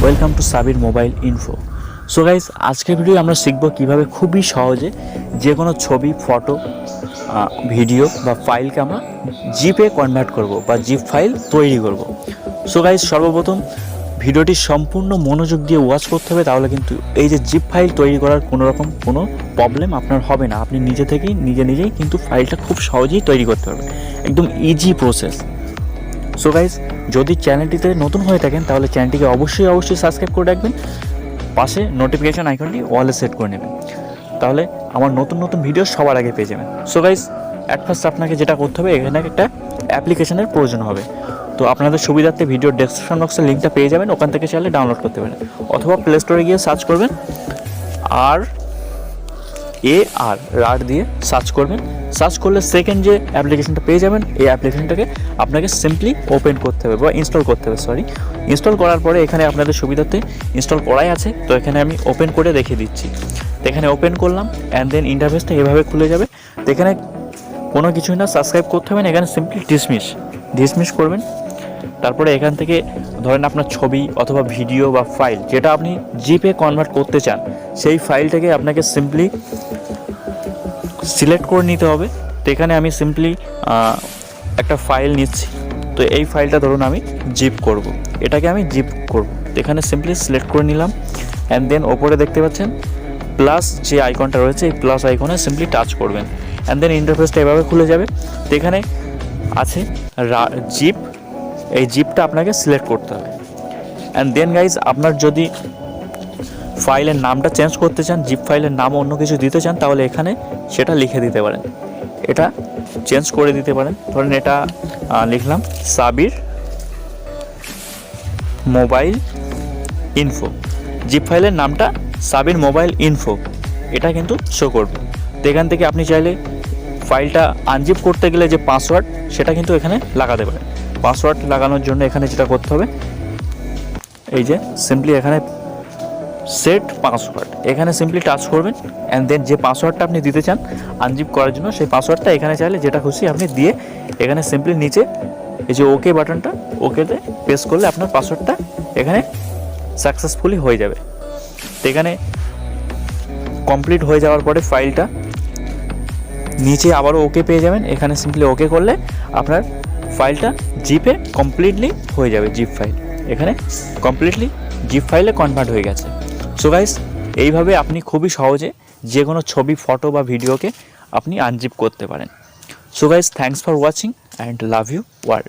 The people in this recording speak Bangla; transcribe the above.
Welcome to Sabir mobile info. So guys, আজকের ভিডিও আমরা শিখব কিভাবে খুবই সহজে যে কোনো ছবি, ফটো, ভিডিও বা ফাইলকে আমরা জিপে কনভার্ট করব বা জিপ ফাইল তৈরি করব। সো গাইজ, সর্বপ্রথম ভিডিওটি সম্পূর্ণ মনোযোগ দিয়ে ওয়াচ করতে হবে, তাহলে কিন্তু এই যে জিপ ফাইল তৈরি করার কোনো প্রবলেম আপনার হবে না। আপনি নিজেই কিন্তু ফাইলটা খুব সহজেই তৈরি করতে পারবেন, একদম ইজি প্রসেস। সো গাইজ, যদি চ্যানেলটিতে নতুন হয়ে থাকেন তাহলে চ্যানেলটিকে অবশ্যই সাবস্ক্রাইব করে রাখবেন, পাশে নোটিফিকেশন আইকনটি অলে সেট করে নেবেন, তাহলে আমার নতুন ভিডিও সবার আগে পেয়ে যাবেন। সো গাইজ, অ্যাট ফার্স্ট আপনাকে যেটা করতে হবে, এখানে একটা অ্যাপ্লিকেশনের প্রয়োজন হবে। তো আপনাদের সুবিধার্থে ভিডিও ডেসক্রিপশন বক্সের লিঙ্কটা পেয়ে যাবেন, ওখান থেকে চাইলে ডাউনলোড করতে পারেন, অথবা প্লে স্টোরে গিয়ে সার্চ করবেন RAR দিয়ে সার্চ করবেন। সার্চ করলে সেকেন্ড যে অ্যাপ্লিকেশনটা পেয়ে যাবেন, এই অ্যাপ্লিকেশনটাকে আপনাকে সিম্পলি ওপেন করতে হবে বা ইনস্টল করতে হবে। ইনস্টল করার পরে এখানে আপনাদের সুবিধাতে ইনস্টল করাই আছে, তো এখানে আমি ওপেন করে দেখিয়ে দিচ্ছি। তো এখানে ওপেন করলাম, অ্যান্ড দেন ইন্টারফেসটা এভাবে খুলে যাবে। তো এখানে কোনো কিছুই না, সাবস্ক্রাইব করতে হবে না, এখানে সিম্পলি ডিসমিস করবেন। তারপরে এখান থেকে ধরেন আপনার ছবি অথবা ভিডিও বা ফাইল যেটা আপনি জিপে কনভার্ট করতে চান, সেই ফাইলটাকে আপনাকে সিম্পলি সিলেক্ট করে নিতে হবে। তো এখানে আমি সিম্পলি একটা ফাইল নিচ্ছি। তো এই ফাইলটা ধরুন আমি জিপ করব, এটাকে আমি জিপ করব। তো এখানে সিম্পলি সিলেক্ট করে নিলাম, অ্যান্ড দেন ওপরে দেখতে পাচ্ছেন প্লাস যে আইকনটা রয়েছে, এই প্লাস আইকনে সিম্পলি টাচ করবেন, অ্যান্ড দেন ইন্টারফেসটা এভাবে খুলে যাবে। তো এখানে আছে জিপ, এই জিপটা আপনাকে সিলেক্ট করতে হবে। অ্যান্ড দেন গাইজ, আপনার যদি ফাইলের নামটা চেঞ্জ করতে চান, জিপ ফাইলের নাম অন্য কিছু দিতে চান, তাহলে এখানে সেটা লিখে দিতে পারেন, এটা চেঞ্জ করে দিতে পারেন। ধরেন এটা লিখলাম সাবির মোবাইল ইনফো, জিপ ফাইলের নামটা সাবির মোবাইল ইনফো, এটা কিন্তু শো করবে। তো এখান থেকে আপনি চাইলে ফাইলটা আনজিপ করতে গেলে যে পাসওয়ার্ড, সেটা কিন্তু এখানে লাগাতে পারেন। পাসওয়ার্ড লাগানোর জন্য এখানে যেটা করতে হবে, এই যে সিম্পলি এখানে সেট পাসওয়ার্ড, এখানে সিম্পলি টাচ করবেন, অ্যান্ড দেন যে পাসওয়ার্ডটা আপনি দিতে চান আনজিপ করার জন্য, সেই পাসওয়ার্ডটা এখানে চাইলে যেটা খুশি আপনি দিয়ে এখানে সিম্পলি নিচে এই যে ওকে বাটনটা, ওকেতে প্রেস করলে আপনার পাসওয়ার্ডটা এখানে সাকসেসফুলি হয়ে যাবে। তো এখানে কমপ্লিট হয়ে যাওয়ার পরে ফাইলটা নিচে আবারও ওকে পেয়ে যাবেন, এখানে সিম্পলি ওকে করলে আপনার ফাইলটা জিপে কমপ্লিটলি হয়ে যাবে। জিপ ফাইল এখানে কমপ্লিটলি জিপ ফাইলে কনভার্ট হয়ে গেছে। সো গাইস, এইভাবে আপনি খুবই সহজে যে কোনো ছবি, ফটো বা ভিডিওকে আপনি আনজিপ করতে পারেন। So guys, thanks for watching and love you world.